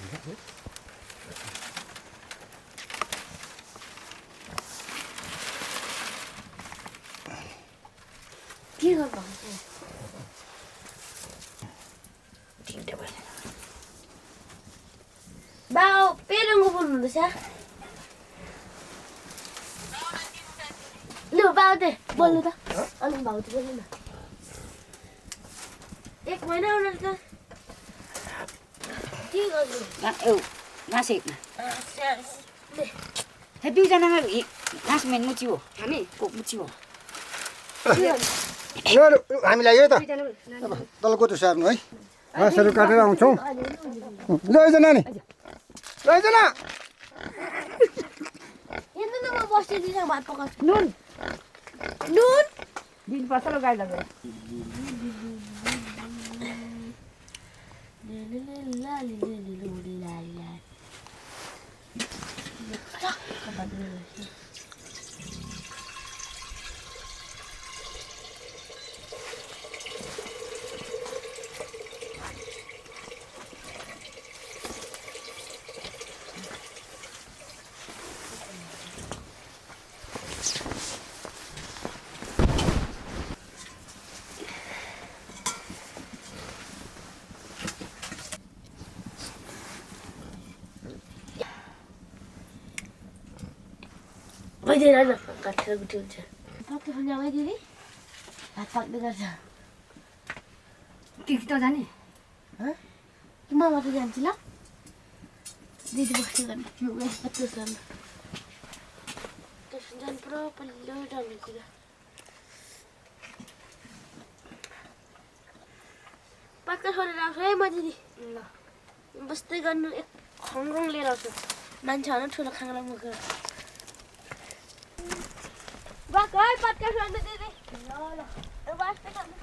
के गर्नु बाउ पेरङ्गो बोल्नुहुँदैछ लु बाउ दे बोल्नु त अनि भाउ चाहिँ बोल्नु न 1 महिना उनीहरू त के गर्नु घाँस हेर्न हे दुईजनामा घाँस मेन मुची हो हामी को मुची हो हामीलाई यो त तलको त सार्नु है घाँसहरू काटेर आउँछौँ लैजा नानी लैजा न हेर्नु न म बसिदिन्छ भात पकाउँछु नुन नुन दिनुपर्छ ल गाई लगेर भइदिएर न काटेर गुटी हुन्छ पक्कै खान्छ भइदियो नि भात पाक्दै गर्छ के त जाने म मात्रै जान्छु ल दिदी बस्ने गर्ने त्यो पत्तो छ त्यसो जानु पुरा पल्लो डाउनेतिर पक्का छोडेर आउँछु है म दिदी ल बस्दै गर्नु एक खङ्ग्रङ लिएर आउँछु मान्छे होइन ठुलो खाङ्ग्रा मुखेर बाक है पत्का छोड्नु दिदी ल ल बस्दै गर्नु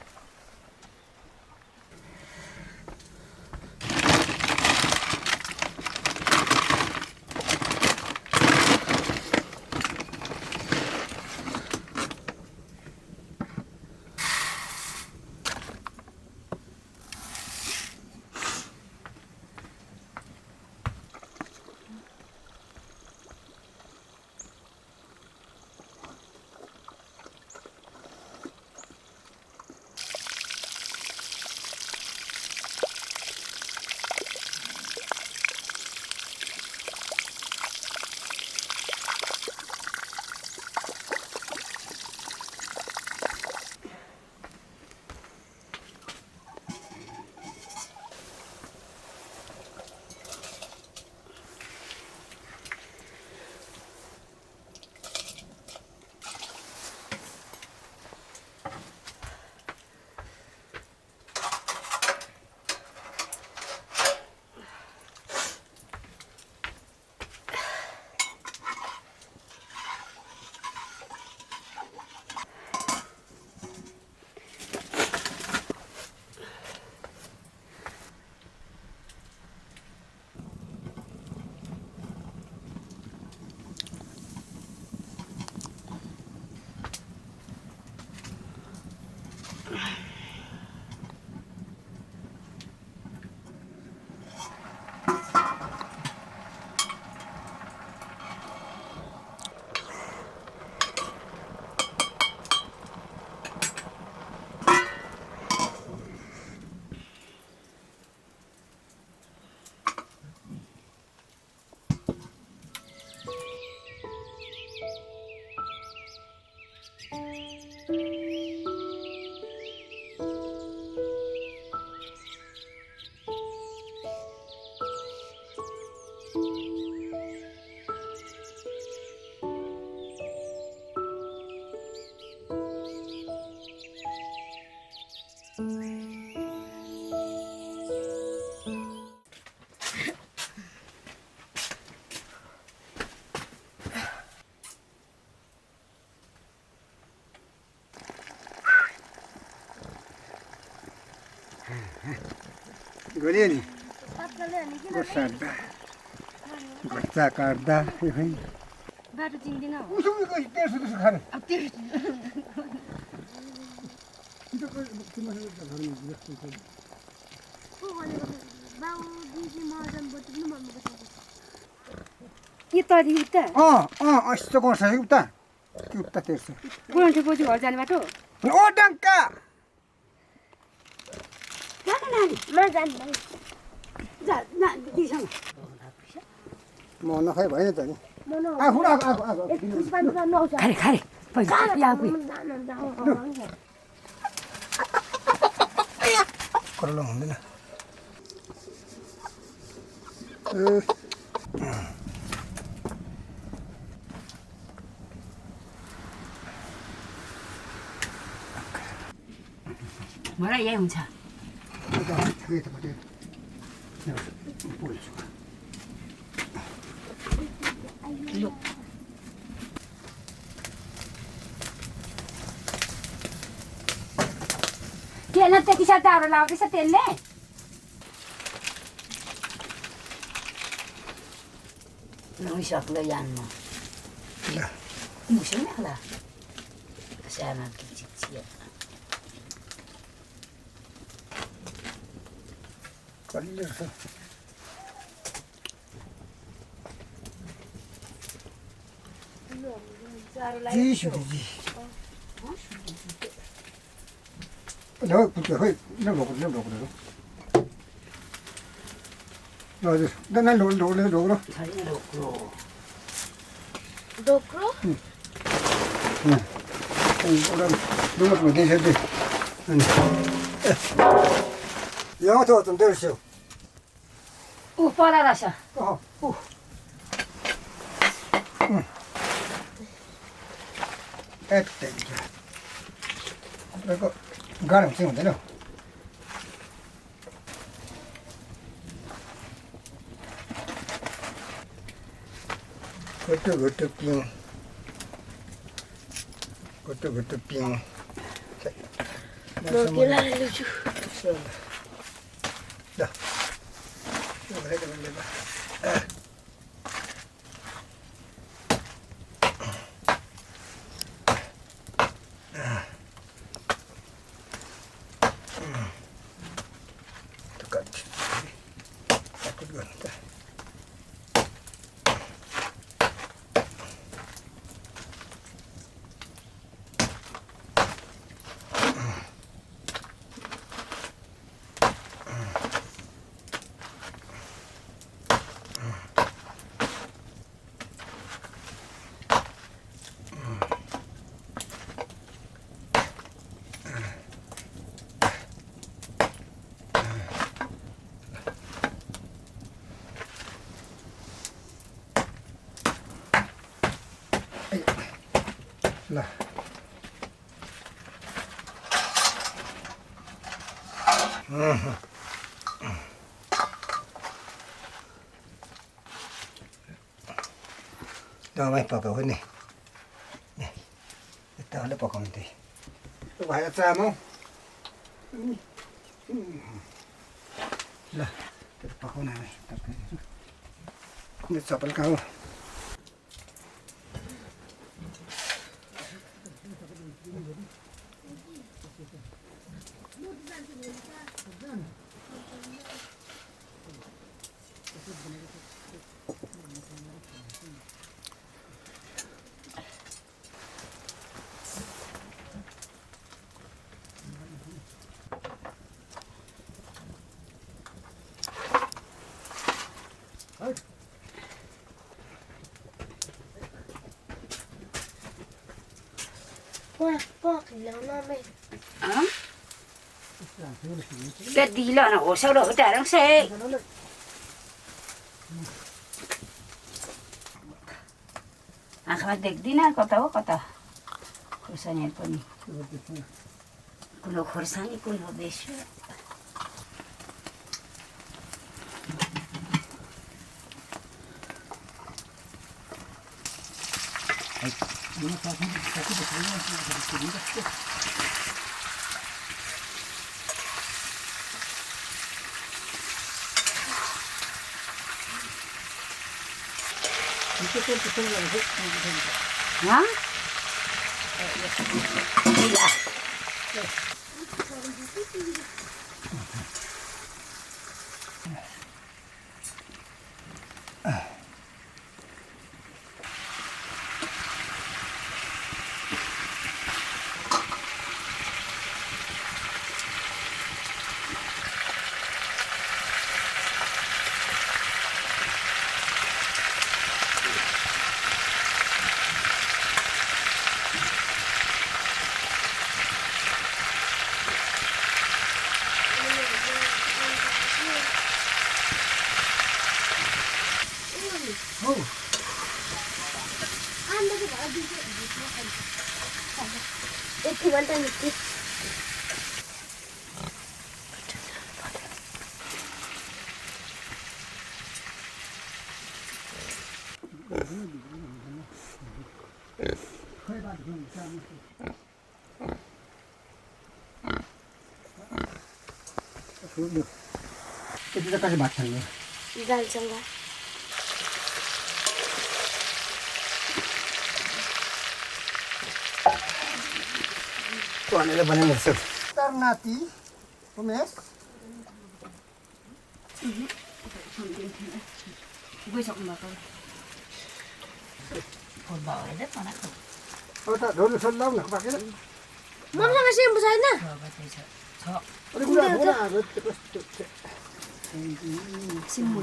गरियो नि घट्टा काट्दा बाटो चिन्दिन हो बाउ दिदी मजन बोट्नु भन्नु पर्छ यो तरी उता यस्तो गर्छ है उता के उता तेर्छ गुरन्थे बोजू घर जाने बाटो ओ डङ्का जानु नानी म जान्दैन जा ना दिसँग म नखाइ भएन त नि म न आफू आएको पुष्पाले त नआउँछ खारे खारे पहिला या पुइ करलो हुँदैन मलाई यही हुन्छ तेल त्यति साह्रो टाढो लाउँदैछ तेलले नुइसक्लो यानमा मुसै होला सानो चिचिया कलिलो छ लो पुत्रो खै ढोक्रो हजुर दाना ढोक्रो ढोक्रो डोक्रो एउटा डुमटमा दिन्छ अनि यहाँ त अचन देउस्यो ऊ पला रहेछ गाह्रो चाहिँ हुँदैन घुट्टो पिउँ घुट्टो पिउँ ल्याउँछु ल दबाई पकाऊ नि यताले पकाउनु त्यही भाइ चामल ल त्यो पकाउन तरकारी चपल कहाँ हो cái đi là nó sau đó trả đằng xe không được đi na kota khursannya pun kuno khursani kuno besho hả? Đi lại. घन्टा निस्क्यो त्यति त कसै भात खाने दालसँग भनेर बनाइरहेको छु तर नाति उमेश गइसक्नु भएको फोन भयो अरे बनाएको अब त ढोल सोल लाउन पाकेन मम्मीसँग सेम्पू छैन छ अलिक कुरा हो न अब त्यो कस्तो सिम्मु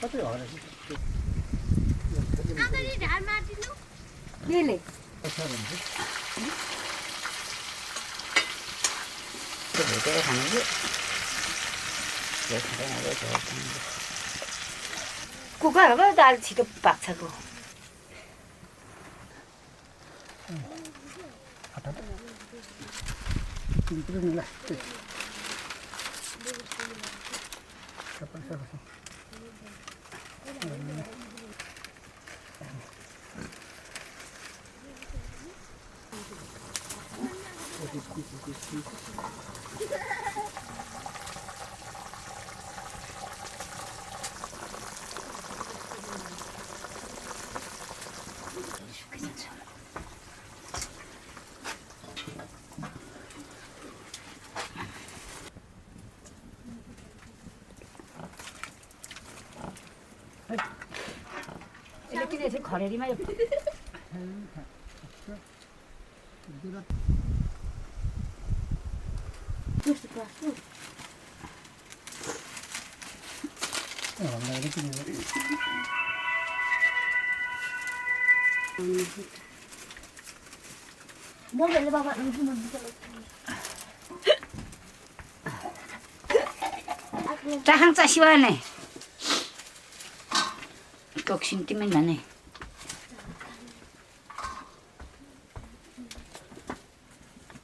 कतै हो रहेछ आमाले ढाल मार्दिनु केले भेटेर खानु कि कुकरमा पो दाल छिटो पाक्छको यसले किन यसो खरेरीमा मम्मीले बाबा चाखाङ चासिवा नै टोक्सिन तिमी भने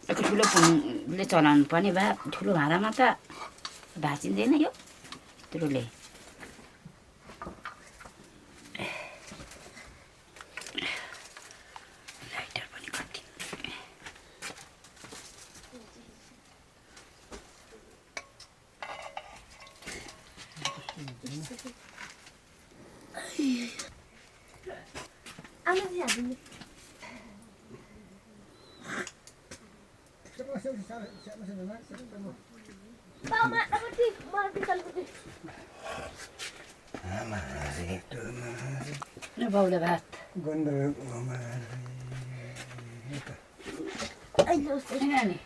ठुलो पुनले चलाउनु पर्ने भए ठुलो भाँडामा त भाँचिँदैन यो त्रुले लाइटर पनि कति बाउले भात नानी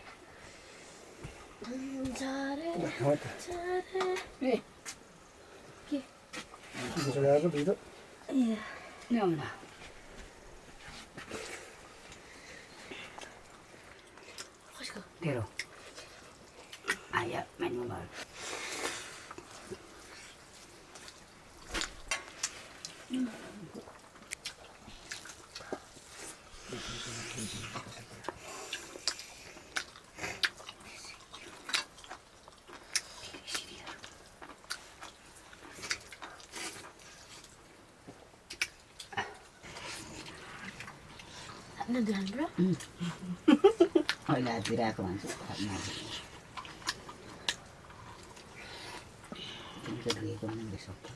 ल्याउन तेरो आया मेन्यू घर अहिले आइपुगिरहेको मान्छे धोएको पनि सक्छ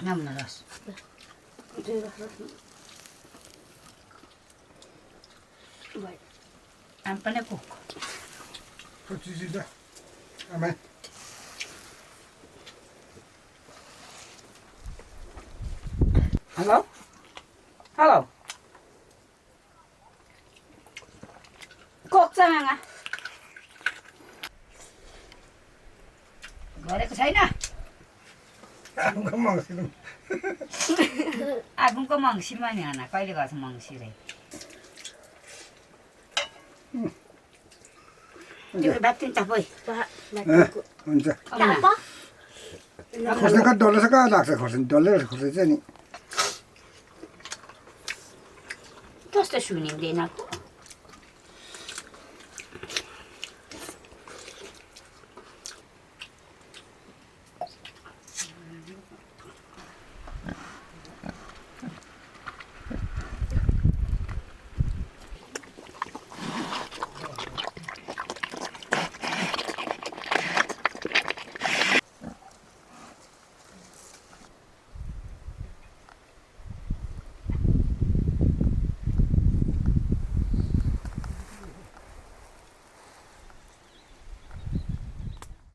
नमुना रस आम पनि कुक हेलो हेलो कोक छ मामा गरेको छैन आगुको मङ्सिरमा नि आना कहिले गर्छ मङ्सिरै तिम्रो भात तिन तापै हुन्छ खोर्सानी कति डल्लो छ कहाँ लाग्छ खोर्सानी डल्लै खोर्सानी चाहिँ नि कस्तो सुनिँदैन